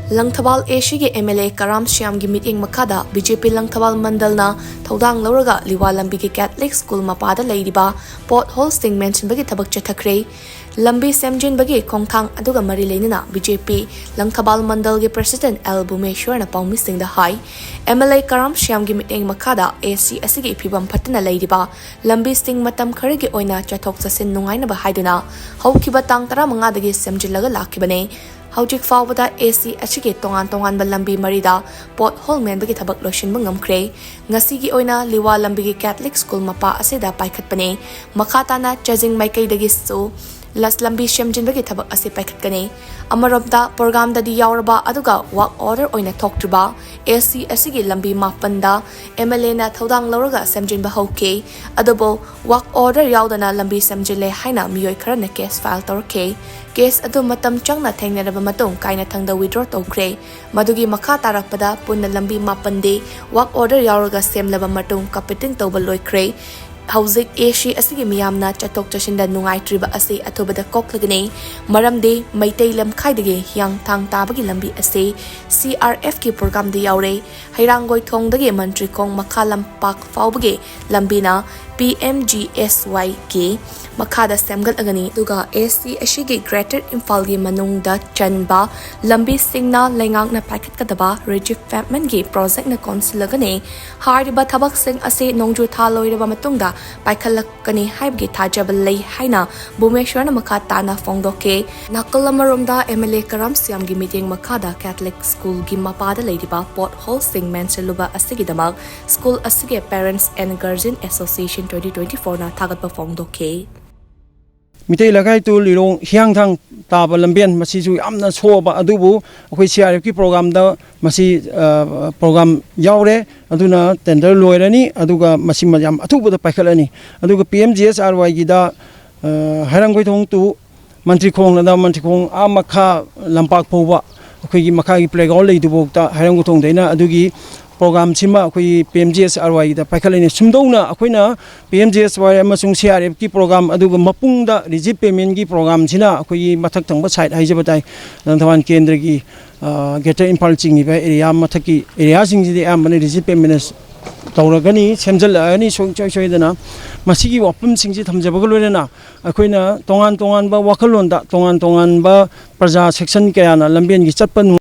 Langthabal Asia ge MLA KARAM SHYAM gi MITYENG MAKHADA BJP Langthabal Mandalna Thodang Lauraga Liwa Lambi gi Catholic School Mapada Leiriba pothole Shing Menshinbagi Thabak Chathakhre Lambi Menshinbagi Khongthang aduga mari leinina BJP Langthabal Mandal gi President L Bumeshwar na paumi sing da hai MLA KARAM SHYAM gi MITYENG MAKHADA AC asigi phibam phatna leiriba Lambi sing matam khare gi oina chathok chasin nungai na ba haiduna haukiba tang 15 dagi semjilaga lakhibane Hojik Fawada AC Achiki Tongan Lambi Marida pothole Menshinbagi Thabak Lotion Ngamkre Ngasigi Oina Liwa Lambi Catholic School Mapa Asida Paikhatpane Makhatana Jazing Maikai Dagisu Las Lambi Menshinbagi Thabak Ase Paikhatkane Amarobda program Dadi Yauraba Aduga Work Order Oina Toktriba AC Asigi Lambi Mapanda MLA na Thodang Lauraga Menshinba Hoke Adobo Work Order Yaudana Lambi Menshinle Haina Miyoi Karana case file Torke Case adu matam changna thengnaraba matung kaina thangda withdraw tawkhre madugi makha tarakpada punna lambi mapande work order yauraga semlaba matung competing tawba loikhre Hauzik Asia asigi miyamna chatok chashinda nungai triba ase athobada koklagane maramde maitai lam khaidage hyang thang tabagi lambi ase CRF ki program de yaure hairangoi thongdage mantri khong makhalam pak faubage lambina PMGSY ke Makhada Semgal Agani Duga AC Ashigi Greater Imphal gi Manungda Chanba Lambi Singna Lengang na Packet Kadaba Redevelopment gi project na consulagane Hariba Thabak Sing Ase Nongju Thaloiraba Matungda Paikhalakani Haibgi Thajabal Lei Haina Bumeshwar na Makhata na Fongdoke Nakalamarumda MLA KARAM SHYAM gi MITYENG MAKHADA Catholic School gi Mapada Leiriba pothole Shing Menshinbagi Asigi Damag School Asigi Parents and Guardian Association 2024 na Thagatpa Fongdoke Mitai lagai tu lirong hiang thang taba lambian masi su amna soba adubu akoi CRF ki program da masi program yaure aduna tender loirani aduga masi majam atubu da paikhalani aduga PMGSRY gi da harangoi thong tu mantri khong da mantri khong amakha lampak phoba akoi gi makha gi playground lei du bok ta harangoi thong deina adugi program chima akoi PMGSRY da paikhalani sumdona akoina PMGSRY amasung CRF ki program aduga mapungda rigid payment gi program china akoi mathak thangba side haijabatai Langthaban kendra gi Greater Imphal chingni ba area mathaki area sing ji am mane rigid payment tawragani semjalani soidana masigi wapum singji thamjabaga loirena akoina tongan ba wakhalonda tongan ba praja section kayana lambian gi chatpan